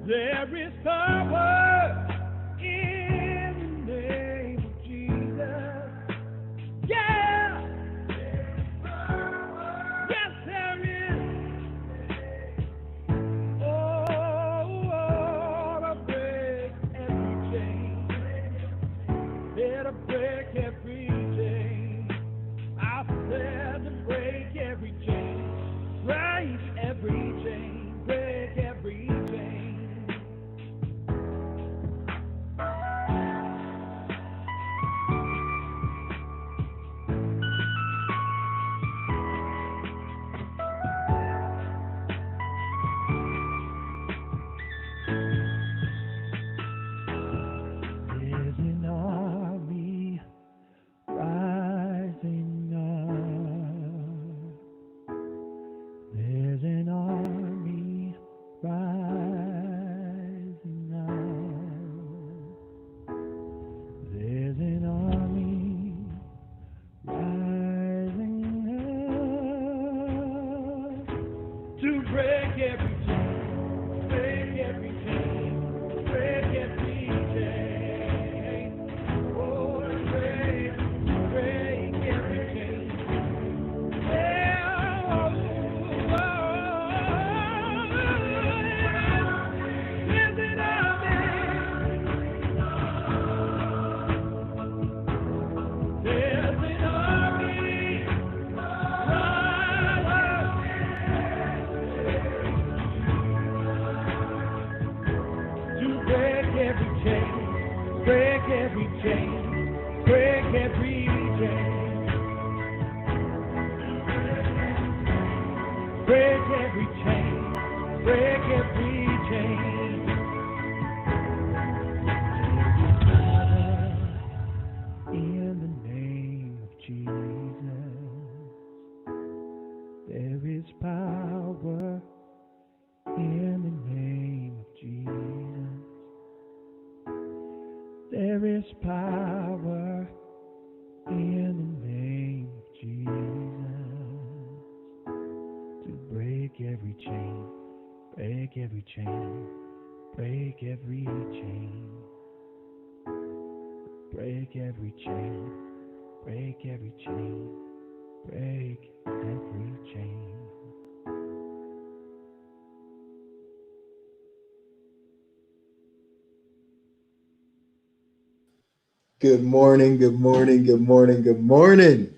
There is power in the name of Jesus. Yeah. Yes, there is. Oh, to break every chain. Yeah, to break every chain. I said to break every chain. Break every chain. Break every chain. There's an army rising up. There's an army rising up. There's an army rising up to break every chain, break every chain, break every chain. Oh, to break every chain. Yeah, oh, there's an army, there's an army rising to break every chain, break every chain, break every chain, break every chain, break every chain. In the name of Jesus, there is power. In the name of Jesus, there is power. In the name of Jesus, to break every chain, break every chain, break every chain, break every chain, break every chain, break every chain. Good morning, good morning, good morning, good morning.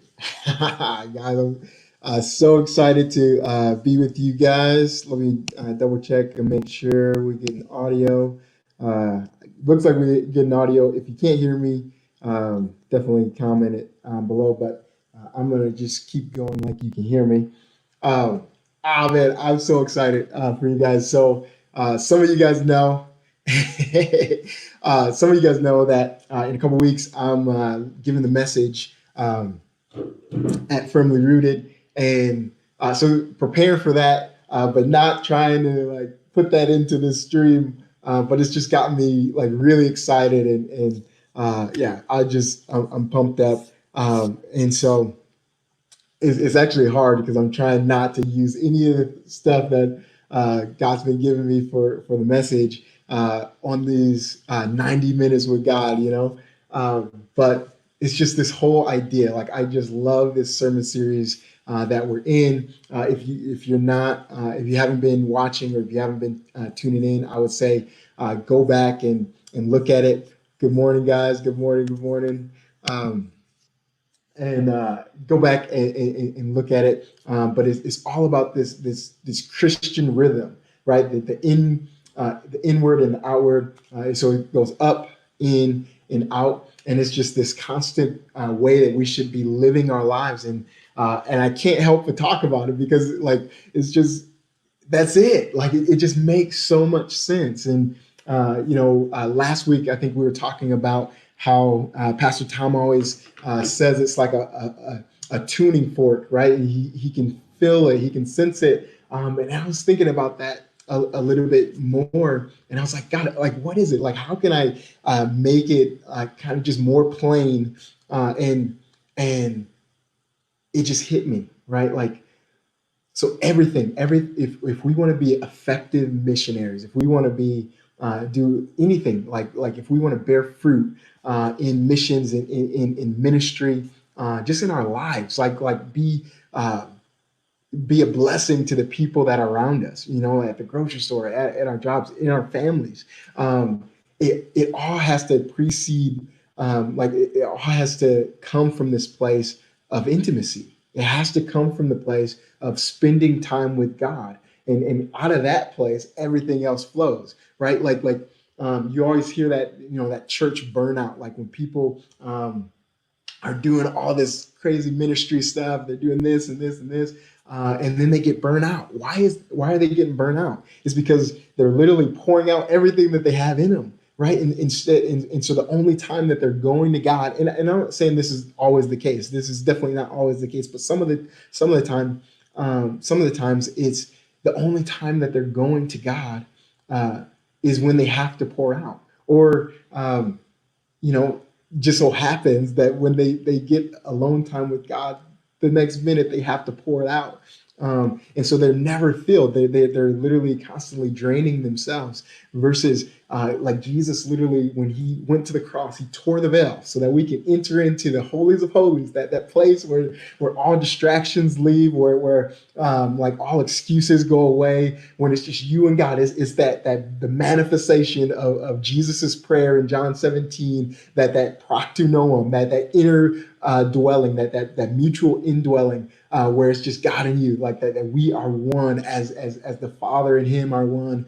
Guys, I'm so excited to be with you guys. Let me double check and make sure we're getting audio. Looks like we're getting audio. If you can't hear me, definitely comment it below, but I'm going to just keep going like you can hear me. Man, I'm so excited for you guys. So some of you guys know, some of you guys know that in a couple weeks I'm giving the message at Firmly Rooted, and so prepare for that, but not trying to like put that into the stream. But it's just gotten me like really excited, and yeah, I'm pumped up, and so it's actually hard because I'm trying not to use any of the stuff that God's been giving me for the message on these 90 minutes with God, you know. But it's just this whole idea. Like I just love this sermon series that we're in. If you're not, if you haven't been watching or if you haven't been tuning in, I would say go back and look at it. Good morning, guys. Good morning. Good morning. And go back and look at it. But it's all about this Christian rhythm, right? The inward and the outward. So it goes up, in, and out, and it's just this constant way that we should be living our lives. And I can't help but talk about it because like it's just that's it. Like it just makes so much sense. And last week I think we were talking about how Pastor Tom always says it's like a tuning fork, right? And he can feel it, he can sense it. And I was thinking about that a little bit more, and I was like, God, like what is it? Like how can I make it kind of just more plain? And it just hit me, right? Like So if we want to be effective missionaries, if we want to be do anything like if we want to bear fruit in missions, in ministry, just in our lives, uh, be a blessing to the people that are around us, at the grocery store, at our jobs, in our families. It all has to precede, it all has to come from this place of intimacy. It has to come from the place of spending time with God. And out of that place, everything else flows, right? You always hear that, that church burnout, like when people, are doing all this crazy ministry stuff. They're doing this and this and this, and then they get burned out. Why are they getting burned out? It's because they're literally pouring out everything that they have in them, right? And so the only time that they're going to God, and I'm not saying this is always the case. This is definitely not always the case, but some of the times it's the only time that they're going to God is when they have to pour out, or you know, just so happens that when they get alone time with God, the next minute they have to pour it out. And so they're never filled. They're literally constantly draining themselves versus like Jesus literally, when he went to the cross, he tore the veil so that we can enter into the holies of holies, that place where all distractions leave, where like all excuses go away, when it's just you and God. Is that the manifestation of Jesus's prayer in John 17, that proctu noem, that inner dwelling, that mutual indwelling, where it's just God and you, like that we are one as the Father and him are one.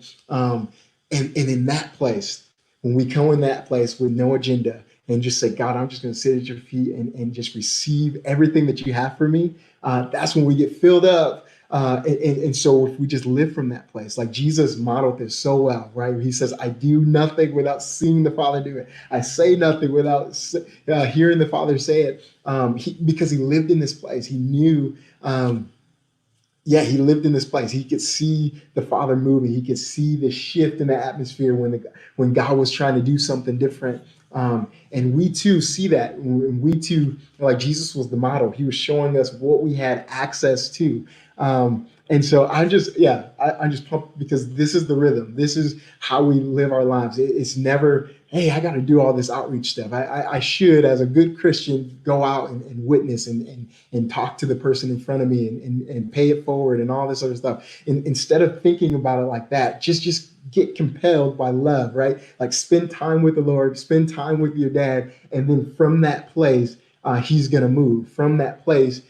And in that place, when we come in that place with no agenda and just say, God, I'm just going to sit at your feet and just receive everything that you have for me, that's when we get filled up. And so if we just live from that place, like Jesus modeled this so well, right? He says, I do nothing without seeing the Father do it. I say nothing without hearing the Father say it, because he lived in this place. He knew, he lived in this place. He could see the Father moving. He could see the shift in the atmosphere when God was trying to do something different. And we too see that. And we too, like Jesus was the model. He was showing us what we had access to. And so I'm just pumped because this is the rhythm. This is how we live our lives. It's never, hey, I got to do all this outreach stuff. I should, as a good Christian, go out and witness and talk to the person in front of me and pay it forward and all this other stuff. And instead of thinking about it like that, just get compelled by love, right? Like spend time with the Lord, spend time with your dad. And then from that place, he's going to move. From that place,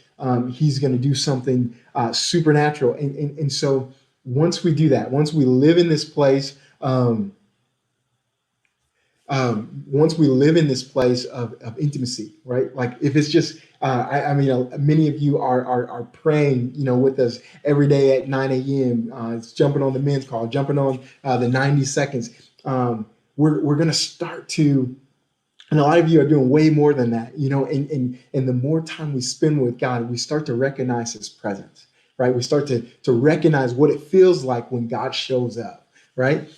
he's going to do something supernatural. And so once we do that, once we live in this place, once we live in this place of intimacy, right? Like if it's just, I mean, many of you are praying, with us every day at 9 a.m. It's jumping on the men's call, jumping on the 90 seconds. We're going to start to, and a lot of you are doing way more than that, and the more time we spend with God, we start to recognize his presence, right? We start to recognize what it feels like when God shows up, right?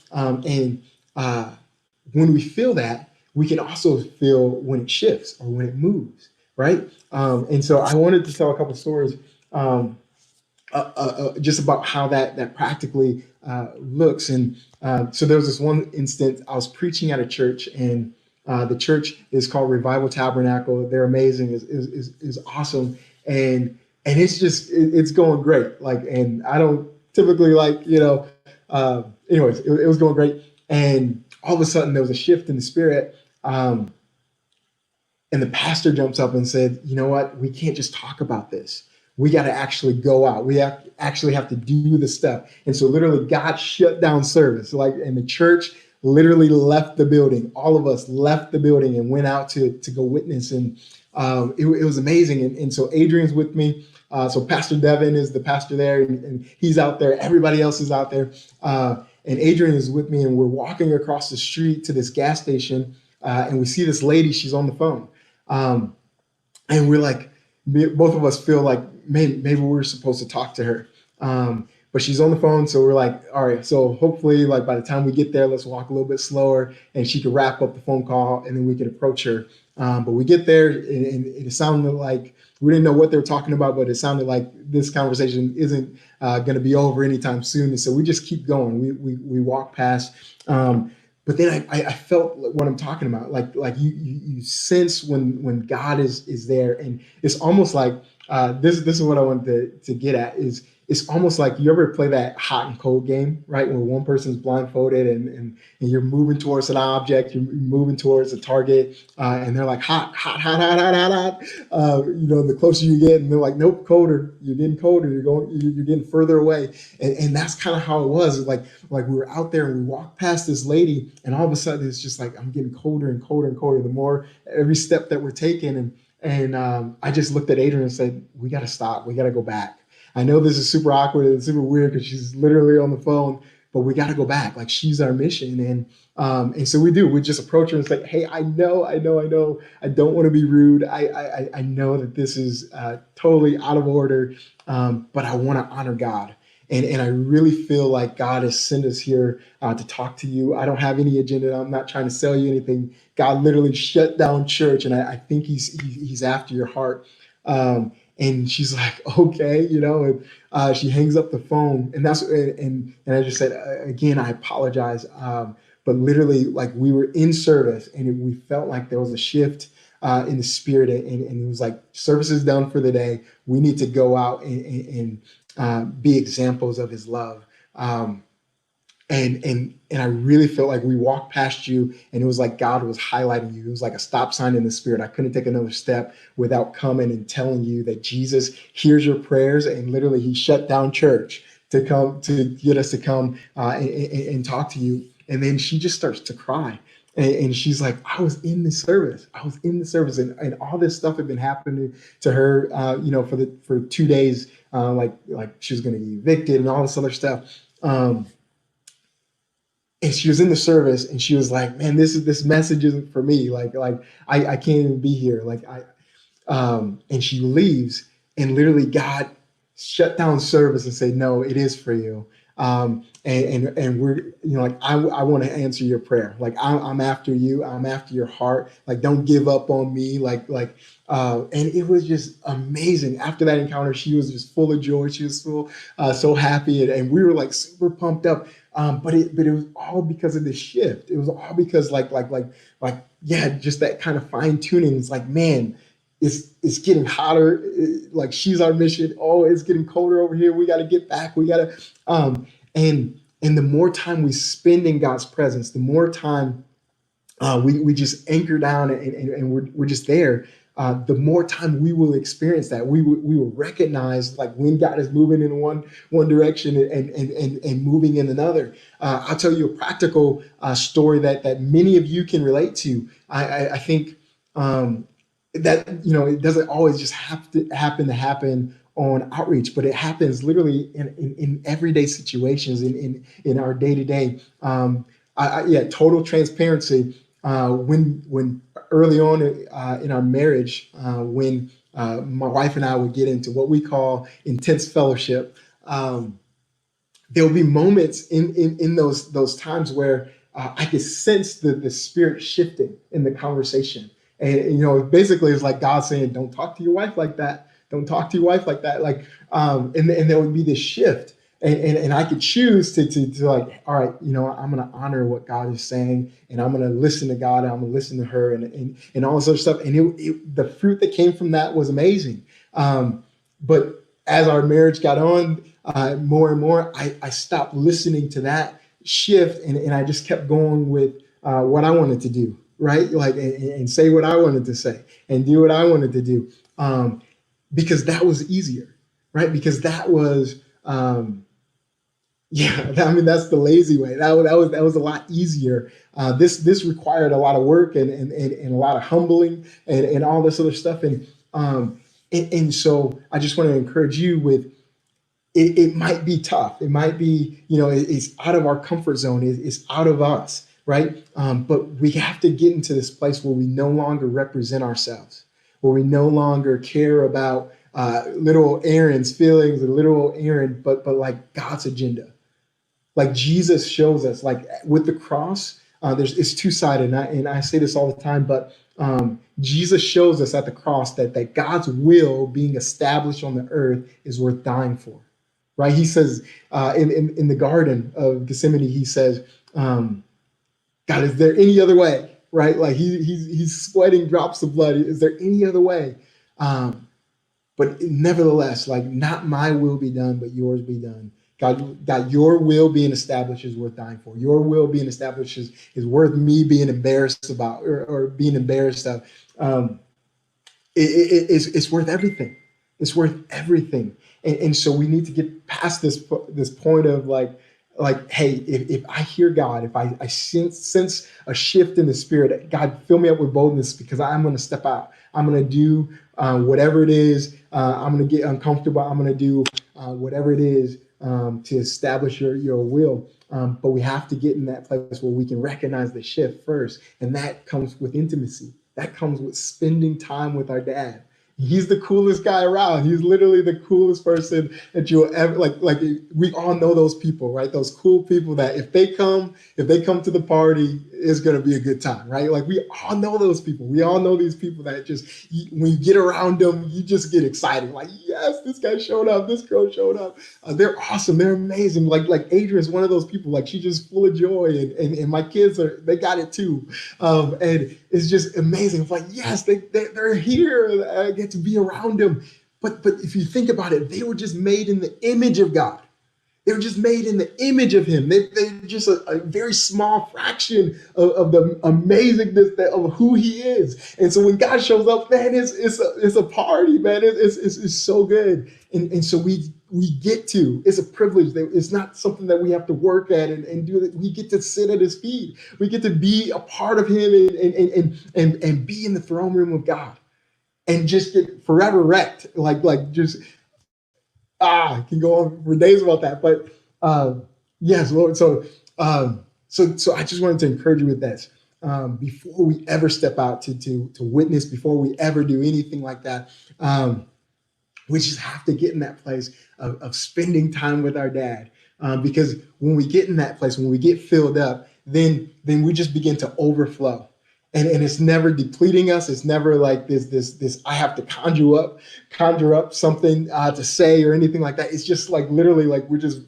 When we feel that, we can also feel when it shifts or when it moves, right? And so I wanted to tell a couple stories just about how that practically looks. And so there was this one instance, I was preaching at a church, and the church is called Revival Tabernacle. They're amazing, is awesome, and it's going great. And I don't typically anyways, it was going great, and all of a sudden there was a shift in the spirit, and the pastor jumps up and said, "You know what? We can't just talk about this. We got to actually go out. We actually have to do the stuff." And so literally God shut down service, and the church literally left the building. All of us left the building and went out to go witness. And it was amazing. And so Adrian's with me. So Pastor Devin is the pastor there, and he's out there. Everybody else is out there. And Adrian is with me, and we're walking across the street to this gas station, and we see this lady. She's on the phone. And we're like, both of us feel like maybe we're supposed to talk to her. But she's on the phone, so we're like, all right, so hopefully by the time we get there, let's walk a little bit slower and she can wrap up the phone call and then we can approach her. But we get there, and it sounded like we didn't know what they were talking about, but it sounded like this conversation isn't going to be over anytime soon. And so we just keep going. We walk past. But then I felt what I'm talking about, like you sense when God is there, and it's almost like this is what I wanted to get at is it's almost like you ever play that hot and cold game, right? Where one person's blindfolded and you're moving towards an object, you're moving towards a target, and they're like hot, hot, hot, hot, hot, hot, hot. The closer you get, and they're like, nope, colder. You're getting colder. You're getting further away, and that's kind of how it was. Like we were out there and we walked past this lady, and all of a sudden it's just like I'm getting colder and colder and colder. The more every step that we're taking, and I just looked at Adrian and said, we got to stop. We got to go back. I know this is super awkward and super weird because she's literally on the phone, but we got to go back. Like she's our mission. And so we do. We just approach her and say, hey, I know. I don't want to be rude. I know that this is totally out of order, but I want to honor God. And I really feel like God has sent us here to talk to you. I don't have any agenda. I'm not trying to sell you anything. God literally shut down church, and I think he's after your heart. And she's like, okay, and she hangs up the phone, and I just said, again, I apologize. But literally, like we were in service, and we felt like there was a shift in the spirit, and it was like service is done for the day. We need to go out and be examples of His love. And I really felt like we walked past you, and it was like God was highlighting you. It was like a stop sign in the spirit. I couldn't take another step without coming and telling you that Jesus hears your prayers, and literally He shut down church to come to get us to come and talk to you. And then she just starts to cry. And she's like, I was in the service. And all this stuff had been happening to her, for 2 days, like she was going to be evicted and all this other stuff. And she was in the service, and she was like, man, this message isn't for me. Like I can't even be here. And she leaves, and literally God shut down service and said, no, it is for you. And we're, I want to answer your prayer. Like I'm after you. I'm after your heart. Like, don't give up on me. And it was just amazing. After that encounter, she was just full of joy. She was so happy. And we were like super pumped up. But it was all because of this shift. It was all because just that kind of fine tuning. It's like, man, it's getting hotter. Like she's our mission. Oh, it's getting colder over here. We got to get back. We got to, and the more time we spend in God's presence, the more time we just anchor down and we're just there. The more time we will experience that, we will recognize like when God is moving in one direction and moving in another. I'll tell you a practical story that many of you can relate to. I think that it doesn't always just have to happen on outreach, but it happens literally in everyday situations in our day to day. Total transparency. When early on in our marriage, when my wife and I would get into what we call intense fellowship, there will be moments in those times where I could sense the spirit shifting in the conversation. And basically it's like God saying, don't talk to your wife like that. Don't talk to your wife like that. And there would be this shift. And I could choose to like, all right, I'm going to honor what God is saying, and I'm going to listen to God, and I'm going to listen to her, and all this other stuff. And the fruit that came from that was amazing. But as our marriage got on more and more, I stopped listening to that shift, and I just kept going with what I wanted to do, right? Like, and say what I wanted to say and do what I wanted to do, because that was easier, right? Because that was, that's the lazy way. That was a lot easier. This required a lot of work and a lot of humbling and all this other stuff. And so I just want to encourage you with it. It might be tough. It might be, it's out of our comfort zone. It's out of us, right? But we have to get into this place where we no longer represent ourselves, where we no longer care about little Aaron's feelings and little Aaron, but like God's agenda. Like Jesus shows us, like with the cross, it's two-sided, and I say this all the time, but Jesus shows us at the cross that God's will being established on the earth is worth dying for, right? He says in the Garden of Gethsemane, he says, God, is there any other way? Right? Like he's sweating drops of blood. Is there any other way? But nevertheless, like not my will be done, but yours be done. God, your will being established is worth dying for. Your will being established is worth me being embarrassed about or being embarrassed of. It's worth everything. It's worth everything. And so we need to get past this point of like, hey, if I hear God, if I sense a shift in the spirit, God, fill me up with boldness because I'm going to step out. I'm going to do whatever it is. I'm going to get uncomfortable. I'm going to do whatever it is to establish your will. But we have to get in that place where we can recognize the shift first. And that comes with intimacy. That comes with spending time with our dad. He's the coolest guy around. He's literally the coolest person that you'll ever like we all know those people, right? Those cool people that if they come to the party, it's going to be a good time, right? Like we all know those people. We all know these people that just when you get around them, you just get excited. Like, yes, this guy showed up. This girl showed up. They're awesome. They're amazing. Like Adrian's one of those people. Like she's just full of joy, and my kids they got it too. And it's just amazing. It's like, yes, they're here. I get to be around them. But if you think about it, they were just made in the image of God. They were just made in the image of him. They're just a very small fraction of the amazingness of who he is. And so when God shows up, man, it's a party, man. It's so good. And so we get to, it's a privilege. It's not something that we have to work at and do it. We get to sit at his feet. We get to be a part of him and be in the throne room of God and just get forever wrecked. Like just, I can go on for days about that, but yes, Lord. So I just wanted to encourage you with this. Before we ever step out to witness, before we ever do anything like that, we just have to get in that place of spending time with our dad. Because when we get in that place, when we get filled up, then we just begin to overflow. And it's never depleting us. It's never like this. I have to conjure up something to say or anything like that. It's just like literally like we're just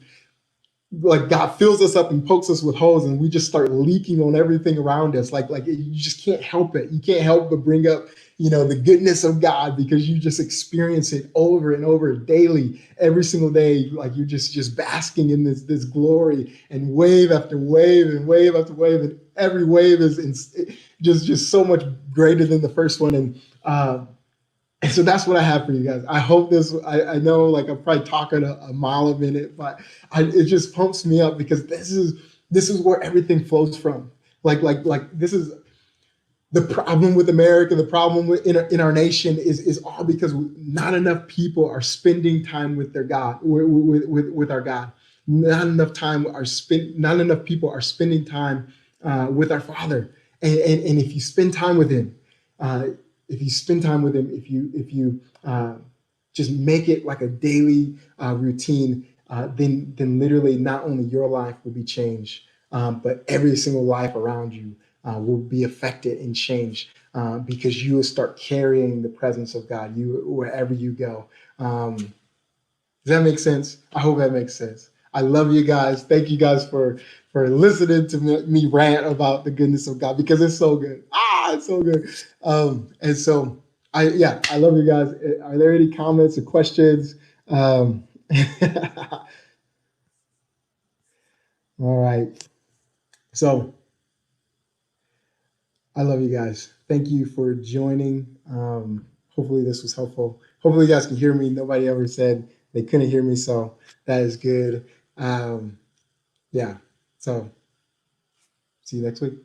like God fills us up and pokes us with holes, and we just start leaking on everything around us. Like you just can't help it. You can't help but bring up the goodness of God because you just experience it over and over daily, every single day. Like you're just basking in this glory, and wave after wave and wave after wave, and every wave is just so much greater than the first one. And so that's what I have for you guys. I hope this, I know like I'm probably talking a mile a minute, but it just pumps me up because this is where everything flows from. Like this is the problem with America, the problem in our nation is all because not enough people are spending time with their God, with our God. Not enough people are spending time with our Father. And if you spend time with him, if you just make it like a daily routine, then literally not only your life will be changed, but every single life around you will be affected and changed because you will start carrying the presence of God wherever you go. Does that make sense? I hope that makes sense. I love you guys. Thank you guys for listening to me rant about the goodness of God because it's so good. It's so good. And so I love you guys. Are there any comments or questions? All right. So I love you guys. Thank you for joining. Hopefully this was helpful. Hopefully you guys can hear me. Nobody ever said they couldn't hear me, so that is good. Yeah. So see you next week.